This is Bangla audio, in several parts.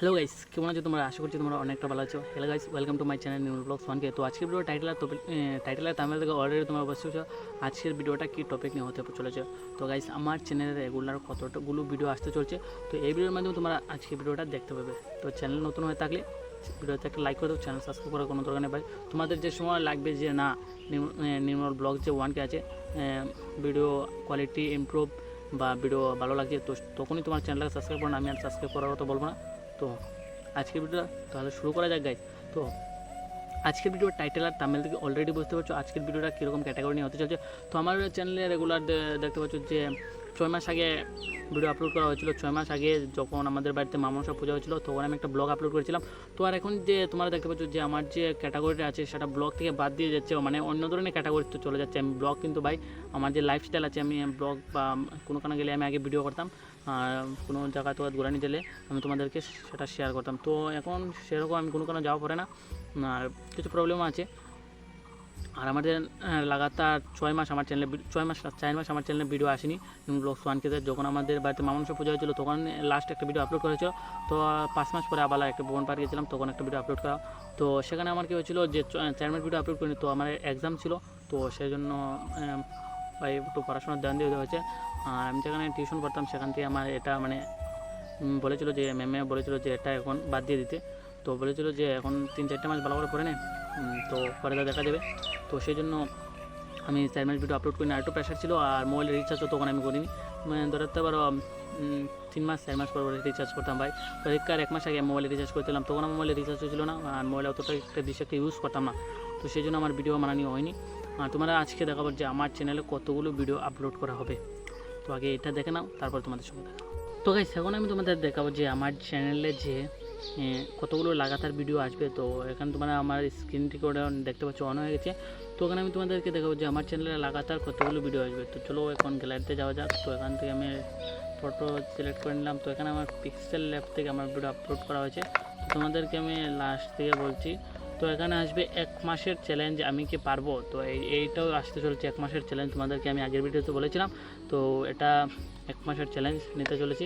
হ্যালো গাইস, কেমন আছো তোমরা? আশা করছি তোমরা অনেকটা ভালো আছো। Hello guys, welcome to my channel নিউল ব্লগস ওয়ানকে। তো আজকের ভিডিও টাইটেল আর থাম্বনেল থেকে অলরেডি তোমরা বুঝেছো আজকের ভিডিওটা কী টপিক নিয়ে হতে চলেছে। তো গাইস, আমার চ্যানেলে রেগুলার কতগুলো ভিডিও আসতে চলছে, তো এই ভিডিওর মাধ্যমে তোমরা আজকের ভিডিওটা দেখতে পাবে। তো চ্যানেল নতুন হয়ে থাকলে ভিডিওতে একটা লাইক করে দাও, চ্যানেল সাবস্ক্রাইব করার কোনো দরকার নেই ভাই। তোমাদের যে সময় লাগবে যে না নিউল ব্লগ যে ওয়ানকে আছে ভিডিও কোয়ালিটি ইমপ্রুভ বা ভিডিও ভালো লাগছে, তো তখনই তোমার চ্যানেলটাকে সাবস্ক্রাইব করো না, আমি আর সাবস্ক্রাইব করার কথা বলবো না। তো আজকের ভিডিওটা তাহলে শুরু করা যাক গাইস। তো আজকের ভিডিওর টাইটেল আর থাম্বনেল থেকে অলরেডি বুঝতে পারছো আজকের ভিডিওটা কীরকম ক্যাটাগরি নিয়ে হতে চলছে। তো আমার চ্যানেলে রেগুলার দেখতে পাচ্ছ যে 6 মাস আগে ভিডিও আপলোড করা হয়েছিল। 6 মাস আগে যখন আমাদের বাড়িতে মা মনসা পূজা হয়েছিল তখন আমি একটা ব্লগ আপলোড করেছিলাম। তো আর এখন যে তোমরা দেখতে পাচ্ছ যে আমার যে ক্যাটাগরিটা আছে সেটা ব্লগ থেকে বাদ দিয়ে যাচ্ছে, মানে অন্য ধরনের ক্যাটাগরিতে চলে যাচ্ছে। আমি ব্লগ কিন্তু ভাই আমার যে লাইফস্টাইল আছে, আমি ব্লগ বা কোনোখানে গেলে আমি আগে ভিডিও করতাম, আর কোনো জায়গা তো ঘোরানি গেলে আমি তোমাদেরকে সেটা শেয়ার করতাম। তো এখন সেরকম আমি কোনো যাওয়া পড়ে না, আর কিছু প্রবলেমও আছে। আর আমাদের লাগাতার 4 মাস আমার চ্যানেলে ভিডিও আসেনি ব্লগস ওয়ানকে। যখন আমাদের বাড়িতে মা মনসা পূজা হয়েছিল তখন লাস্ট একটা ভিডিও আপলোড করেছিল। তো 5 মাস পরে আবার একটা ভুবন পার্ক গেছিলাম, তখন একটা ভিডিও আপলোড করা। তো সেখানে আমার কী হয়েছিল যে 4 মাস ভিডিও আপলোড করিনি, তো আমার এক্সাম ছিল, তো সেই জন্য ভাই একটু পড়াশোনার ধ্যান দিয়ে হয়েছে। আর আমি যেখানে টিউশন পড়তাম সেখান থেকে আমার এটা মানে বলেছিল যে ম্যামে বলেছিল যে এটা এখন বাদ দিয়ে দিতে। তো বলেছিল যে এখন 3-4 মাস ভালো করে পড়ে নেয়, তো পরে দেখা যাবে। তো সেই জন্য আমি 4 মাস ভিডিও আপলোড করিনি। আর একটু প্রেশার ছিল, আর মোবাইলের রিচার্জও তখন আমি করিনি। ধরতে পারো 3-4 মাস পর রিচার্জ করতাম ভাই। পরীক্ষার 1 মাস আগে মোবাইলে রিচার্জ করছিলাম, তখন আমার মোবাইলে রিচার্জও ছিল না, আর মোবাইলে অতটা বেশি একটা ইউজ করতাম না। তো সেই জন্য আমার ভিডিও বানানো হয়নি। আর তোমরা আজকে দেখাবো যে আমার চ্যানেলে কতগুলো ভিডিও আপলোড করা হবে। তো আগে এটা দেখে নাও, তারপর তোমাদের সঙ্গে দেখা। তো গাইস, এখন আমি তোমাদের দেখাবো যে আমার চ্যানেলে যে কতগুলো লাগাতার ভিডিও আসবে। তো এখানে তোমরা আমার স্ক্রিন রেকর্ডার দেখতে পাচ্ছ অন হয়ে গেছে। তো ওখানে আমি তোমাদেরকে দেখাবো যে আমার চ্যানেলে লাগাতার কতগুলো ভিডিও আসবে। তো চলো এখন গ্যালারিতে যাওয়া যাক। তো এখান থেকে আমি ফটো সিলেক্ট করে নিলাম। তো এখানে আমার পিক্সেল ল্যাব থেকে আমার ভিডিও আপলোড করা হয়েছে। তো তোমাদেরকে আমি লাস্ট থেকে বলছি। তো এখানে আসবে 1 মাসের চ্যালেঞ্জ, আমি কি পারবো। তো এইটাও আসতে চলেছে 1 মাসের চ্যালেঞ্জ, তোমাদেরকে আমি আগের ভিডিওতে বলেছিলাম। তো এটা 1 মাসের চ্যালেঞ্জ নিতে চলেছি।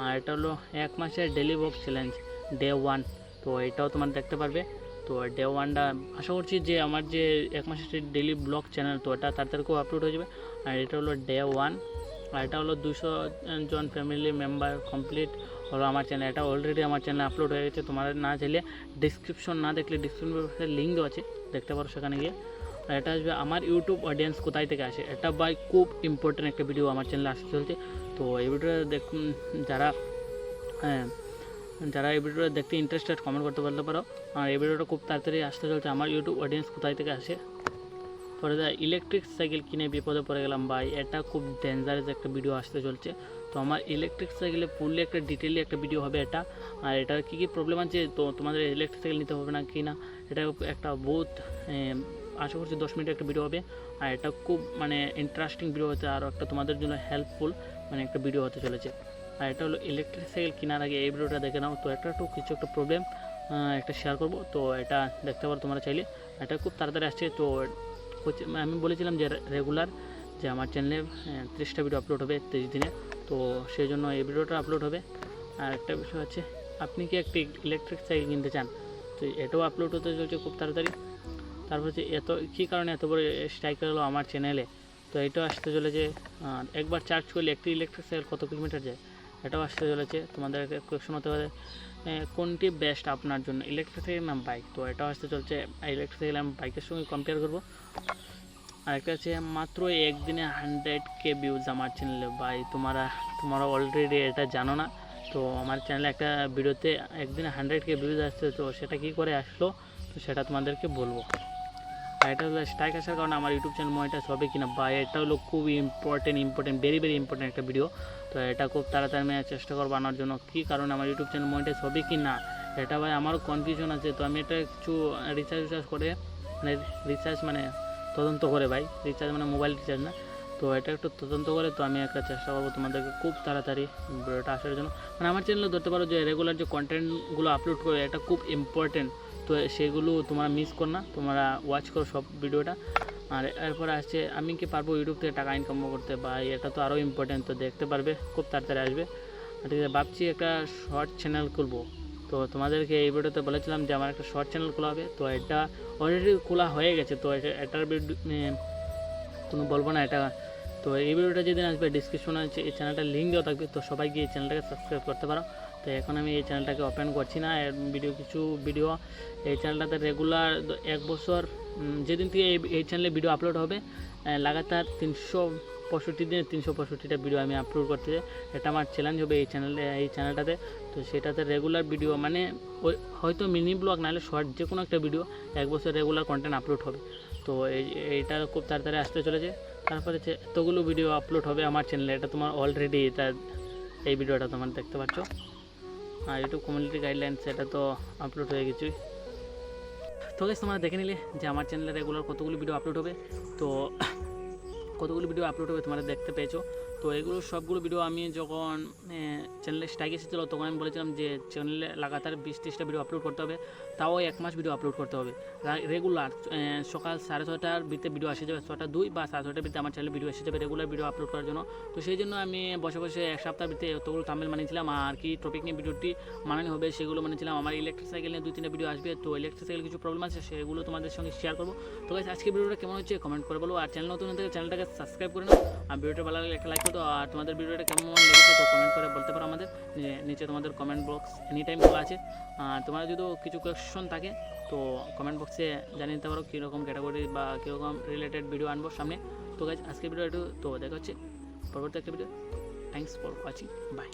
আর এটা হলো 1 মাসের ডেলি ব্লগ চ্যালেঞ্জ ডে 1। তো এটাও তোমরা দেখতে পারবে। তো ডে 1টা আশা করছি যে আমার যে 1 মাসের ডেলি ব্লগ চ্যানেল, তো এটা তাড়াতাড়ি আপলোড হয়ে যাবে। আর এটা হলো ডে 1, আর এটা হলো 200 জন ফ্যামিলি মেম্বার কমপ্লিট হলো আমার চ্যানেল। এটা অলরেডি আমার চ্যানেলে আপলোড হয়ে গেছে। তোমার না চাইলে ডিসক্রিপশন না দেখলে ডিসক্রিপশনের লিঙ্ক দেওয়া আছে, দেখতে পারো সেখানে গিয়ে। আর এটা আসবে আমার ইউটিউব অডিয়েন্স কোথায় থেকে আসে। এটা ভাই খুব ইম্পর্টেন্ট একটা ভিডিও আমার চ্যানেলে আসতে চলছে। তো এই ভিডিওটা দেখুন, যারা এই ভিডিওটা দেখতে ইন্টারেস্টেড কমেন্ট করতে বলতে পারো। আর এই ভিডিওটা খুব তাড়াতাড়ি আসতে চলছে, আমার ইউটিউব অডিয়েন্স কোথায় থেকে আসে। পরে ইলেকট্রিক সাইকেল কিনে বিপদে পড়ে গেলাম ভাই, এটা খুব ডেঞ্জারাস একটা ভিডিও আসতে চলছে। তো আমার ইলেকট্রিক সাইকেলে ফুললি একটা ডিটেইলি একটা ভিডিও হবে এটা। আর এটার কী কী প্রবলেম আছে, তো তোমাদের ইলেকট্রিক সাইকেল নিতে হবে না কি না, এটা একটা বহুত আশা করছি 10 মিনিটের একটা ভিডিও হবে। আর এটা খুব মানে ইন্টারেস্টিং ভিডিও হচ্ছে, আর একটা তোমাদের জন্য হেল্পফুল মানে একটা ভিডিও হতে চলেছে। আর এটা হলো ইলেকট্রিক সাইকেল কেনার আগে এই ভিডিওটা দেখে নাও। তো কিছু একটা প্রবলেম একটা শেয়ার করবো, তো এটা দেখতে পারো তোমরা চাইলে। এটা খুব তাড়াতাড়ি আসছে। তো আমি বলেছিলাম যে রেগুলার যে আমার চ্যানেলে 30টা ভিডিও আপলোড হবে 30 দিনে, তো সেই জন্য এই ভিডিওটা আপলোড হবে। আর একটা বিষয় আছে, আপনি কি একটি ইলেকট্রিক সাইকেল কিনতে চান, তো এটাও আপলোড হতে চলছে খুব তাড়াতাড়ি। তারপর হচ্ছে কী কারণে এত বড় স্ট্রাইক হলো আমার চ্যানেলে, তো এটাও আসতে চলেছে। একবার চার্জ করলে একটি ইলেকট্রিক সাইকেল কত কিলোমিটার যায়, এটাও আসতে চলেছে। তোমাদের কোয়েশ্চন হতে পারে কোনটি বেস্ট আপনার জন্য, ইলেকট্রিক সাইকেল না বাইক, তো এটাও আসতে চলছে। ইলেকট্রিক সাইকেল আমি বাইকের সঙ্গে কম্পেয়ার করবো। আরেকটা আছে মাত্র একদিনে 100K ভিউজ আমার চ্যানেলে ভাই, তোমরা অলরেডি এটা জানো না। তো আমার চ্যানেলে একটা ভিডিওতে একদিনে 100K ভিউজ আসছে, তো সেটা কী করে আসলো তো সেটা তোমাদেরকে বলবো। আর এটা হলো স্ট্রাইক আসার কারণে আমার ইউটিউব চ্যানেল মনিটাইজ হবে কিনা ভাই, এটা হলো খুব ইম্পর্টেন্ট ভেরি ইম্পর্টেন্ট একটা ভিডিও। তো এটা খুব তাড়াতাড়ি আমি চেষ্টা করবো আনার জন্য। কী কারণে আমার ইউটিউব চ্যানেল মনিটাইজ হবে কি না, এটা ভাই আমারও কনফিউশন আছে। তো আমি এটা কিছু রিচার্জ করে মানে তদন্ত করে ভাই, রিচার্জ মানে মোবাইল রিচার্জ না, তো এটা একটু তদন্ত করে তো আমি একটা চেষ্টা করবো তোমাদেরকে খুব তাড়াতাড়ি ভিডিওটা আসার জন্য। মানে আমার চ্যানেলে ধরতে পারো যে রেগুলার যে কন্টেন্টগুলো আপলোড করে এটা খুব ইম্পর্টেন্ট, তো সেগুলো তোমরা মিস করো না, তোমরা ওয়াচ করো সব ভিডিওটা। আর এরপরে আসছে আমি কি পারবো ইউটিউব থেকে টাকা ইনকাম করতে ভাই, এটা তো আরও ইম্পর্টেন্ট, তো দেখতে পারবে খুব তাড়াতাড়ি আসবে। ঠিক আছে, ভাবছি একটা শর্ট চ্যানেল খুলবো। তো তোমাদেরকে এই ভিডিওতে বলেছিলাম যে আমার একটা শর্ট চ্যানেল খোলা হবে, তো এটা অলরেডি খোলা হয়ে গেছে। তো এটার কোনো বলবো না এটা। তো এই ভিডিওটা যেদিন আসবে ডিসক্রিপশনে আছে এই চ্যানেলটার লিঙ্ক দেওয়া থাকবে, তো সবাই গিয়ে এই চ্যানেলটাকে সাবস্ক্রাইব করতে পারো। তো এখন আমি এই চ্যানেলটাকে ওপেন করছি না, এর কিছু ভিডিও এই চ্যানেলটাতে রেগুলার 1 বছর যেদিন থেকে এই চ্যানেলে ভিডিও আপলোড হবে লাগাতার 365 দিনে 365টা ভিডিও আমি আপলোড করতে চাই। এটা আমার চ্যালেঞ্জ হবে এই চ্যানেলটাতে। তো সেটাতে রেগুলার ভিডিও মানে হয়তো মিনি ব্লগ নাহলে শর্ট যে কোনো একটা ভিডিও 1 বছর রেগুলার কন্টেন্ট আপলোড হবে। তো এইটা খুব তাড়াতাড়ি আসতে চলেছে। তারপরে এতগুলো ভিডিও আপলোড হবে আমার চ্যানেলে, এটা তোমার অলরেডি এই ভিডিওটা তোমার দেখতে পাচ্ছ। আর ইউটিউব কমিউনিটি গাইডলাইন সেটা তো আপলোড হয়ে গেছে। তো গাইস তোমরা দেখে নিলে যে আমার চ্যানেলে রেগুলার কতগুলো ভিডিও আপলোড হবে। তো কতগুলো ভিডিও আপলোড হবে তোমরা দেখতে পেয়েছো। তো এগুলো সবগুলো ভিডিও আমি যখন চ্যানেলে স্ট্রাইক এসেছিলো তখন আমি বলেছিলাম যে চ্যানেলে লাগাতার 20-30টা ভিডিও আপলোড করতে হবে, তাও 1 মাস ভিডিও আপলোড করতে হবে রেগুলার। সকাল 6:30টার ভিতরে ভিডিও এসে যাবে, 6:02 বা 6:30টার ভিতরে আমার চ্যানেলে ভিডিও এসে যাবে রেগুলার ভিডিও আপলোড করার জন্য। তো সেই জন্য আমি বসে বসে 1 সপ্তাহের ভিতরে এতগুলো থাম্বনেল বানিয়েছিলাম আর কি টপিক নিয়ে ভিডিওটি বানানো হবে সেগুলো বানিয়েছিলাম। আমার ইলেকট্রিক সাইকেল নিয়ে 2-3টা ভিডিও আসবে, তো ইলেকট্রিক সাইকেল কিছু প্রবলেম আছে সেগুলো তোমাদের সঙ্গে শেয়ার করবো। তো গাইস আজকে ভিডিওটা কেমন হচ্ছে কমেন্ট করে বলো, আর চ্যানেল নতুন থেকে চ্যানেলটাকে সাবস্ক্রাইব করে নাও, আর ভিডিওটা ভালো লাগলে একটা লাইক করো। আর তোমাদের ভিডিওটা কেমন লেগেছে তো কমেন্ট করে বলতে পারো আমাদের নিচে, তোমাদের কমেন্ট বক্স এনি টাইম খোলা আছে। আর তোমার যদি কিছু কোয়েশ্চন থাকে তো কমেন্ট বক্সে জানিয়ে দিতে পারো কীরকম ক্যাটাগরি বা কীরকম রিলেটেড ভিডিও আনবো সামনে। তো গাইজ আজকে ভিডিও একটু তো দেখা হচ্ছে পরবর্তী একটা video. Thanks for watching, by.